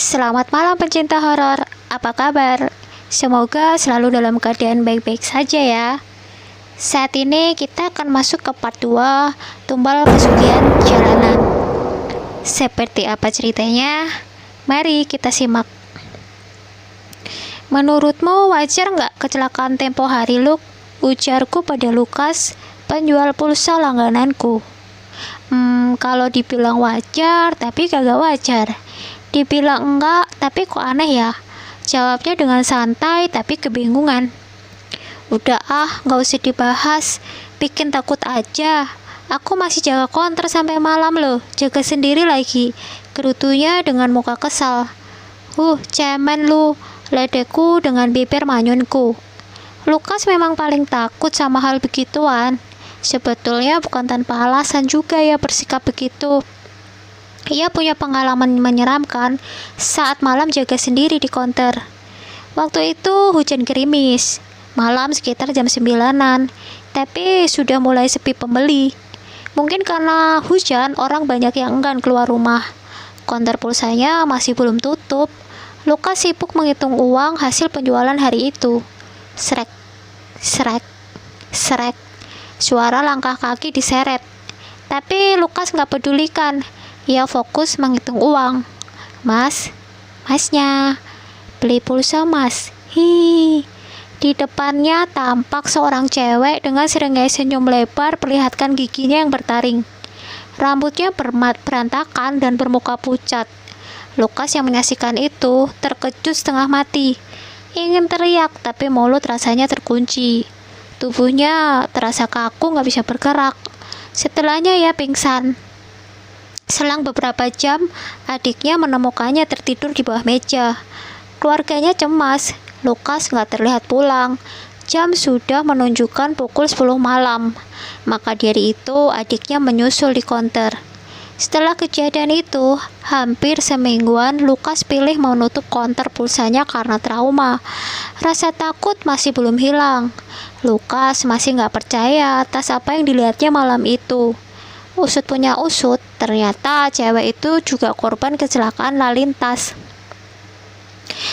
Selamat malam pencinta horor. Apa kabar? Semoga selalu dalam keadaan baik-baik saja ya. Saat ini kita akan masuk ke part 2 Tumbal Pesugihan Jalanan. Seperti apa ceritanya? Mari kita simak. Menurutmu wajar nggak kecelakaan tempo hari, Luke? Ujarku pada Lukas, penjual pulsa langgananku. Kalau dibilang wajar, tapi kagak wajar. Dibilang enggak, tapi kok aneh ya? Jawabnya dengan santai, tapi kebingungan. Udah nggak usah dibahas. Bikin takut aja. Aku masih jaga konter sampai malam loh. Jaga sendiri lagi. Gerutunya dengan muka kesal. Cemen lu. Ledekku dengan bibir manyunku. Lukas memang paling takut sama hal begituan. Sebetulnya bukan tanpa alasan juga ya bersikap begitu. Ia punya pengalaman menyeramkan saat malam jaga sendiri di konter. Waktu itu hujan gerimis, malam sekitar jam 9-an, tapi sudah mulai sepi pembeli. Mungkin karena hujan, orang banyak yang enggan keluar rumah. Konter pulsanya masih belum tutup. Lukas sibuk menghitung uang hasil penjualan hari itu. Srek, srek, srek. Suara langkah kaki diseret. Tapi Lukas nggak pedulikan. Ia fokus menghitung uang. Masnya, beli pulsa mas. Di depannya tampak seorang cewek dengan seranggai senyum lebar perlihatkan giginya yang bertaring. Rambutnya berantakan dan bermuka pucat. Lukas yang menyaksikan itu terkejut setengah mati. Ingin teriak tapi mulut rasanya terkunci. Tubuhnya terasa kaku, nggak bisa bergerak. Setelahnya ia pingsan. Selang beberapa jam, adiknya menemukannya tertidur di bawah meja. Keluarganya cemas. Lukas nggak terlihat pulang. Jam sudah menunjukkan pukul 10 malam. Maka dari itu adiknya menyusul di konter. Setelah kejadian itu, hampir semingguan Lukas pilih menutup konter pulsanya karena trauma. Rasa takut masih belum hilang. Lukas masih nggak percaya atas apa yang dilihatnya malam itu. Usut punya usut, ternyata cewek itu juga korban kecelakaan lalu lintas.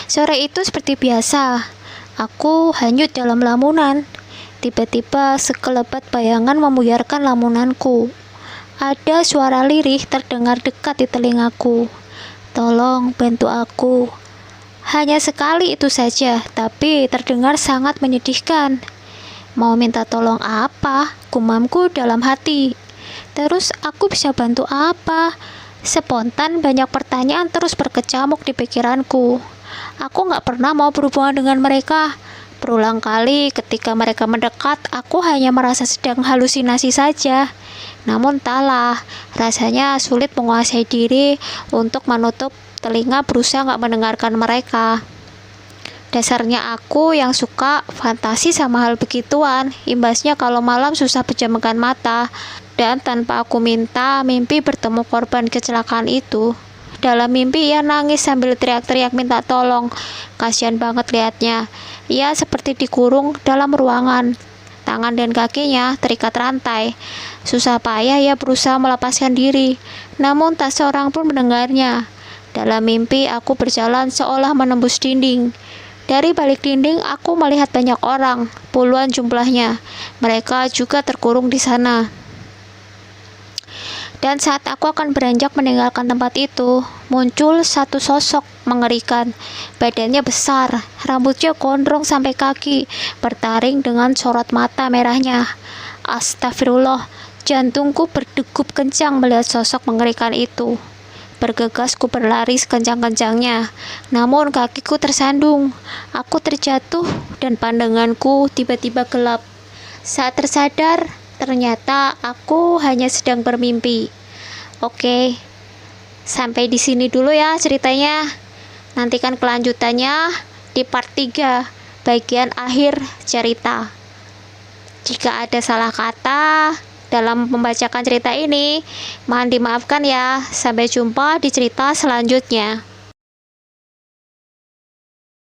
Sore itu seperti biasa, aku hanyut dalam lamunan. Tiba-tiba sekelebat bayangan membuyarkan lamunanku. Ada suara lirih terdengar dekat di telingaku. Tolong bantu aku. Hanya sekali itu saja, tapi terdengar sangat menyedihkan. Mau minta tolong apa? Gumamku dalam hati. Terus aku bisa bantu apa? Spontan banyak pertanyaan terus berkecamuk di pikiranku. Aku gak pernah mau berhubungan dengan mereka. Berulang kali ketika mereka mendekat, aku hanya merasa sedang halusinasi saja. Namun entahlah, rasanya sulit menguasai diri untuk menutup telinga berusaha gak mendengarkan mereka. Dasarnya aku yang suka fantasi sama hal begituan. Imbasnya kalau malam susah pejamkan mata. Dan tanpa aku minta, mimpi bertemu korban kecelakaan itu. Dalam mimpi ia nangis sambil teriak-teriak minta tolong. Kasihan banget lihatnya. Ia seperti dikurung dalam ruangan. Tangan dan kakinya terikat rantai. Susah payah ia berusaha melepaskan diri. Namun tak seorang pun mendengarnya. Dalam mimpi aku berjalan seolah menembus dinding. Dari balik dinding aku melihat banyak orang, puluhan jumlahnya. Mereka juga terkurung di sana. Dan saat aku akan beranjak meninggalkan tempat itu, muncul satu sosok mengerikan. Badannya besar, rambutnya gondrong sampai kaki, bertaring dengan sorot mata merahnya. Astagfirullah, jantungku berdegup kencang melihat sosok mengerikan itu. Bergegas ku berlari sekencang-kencangnya, namun kakiku tersandung. Aku terjatuh dan pandanganku tiba-tiba gelap. Saat tersadar, ternyata aku hanya sedang bermimpi. Oke, sampai di sini dulu ya ceritanya. Nantikan kelanjutannya di part 3, bagian akhir cerita. Jika ada salah kata dalam membacakan cerita ini, mohon dimaafkan ya. Sampai jumpa di cerita selanjutnya.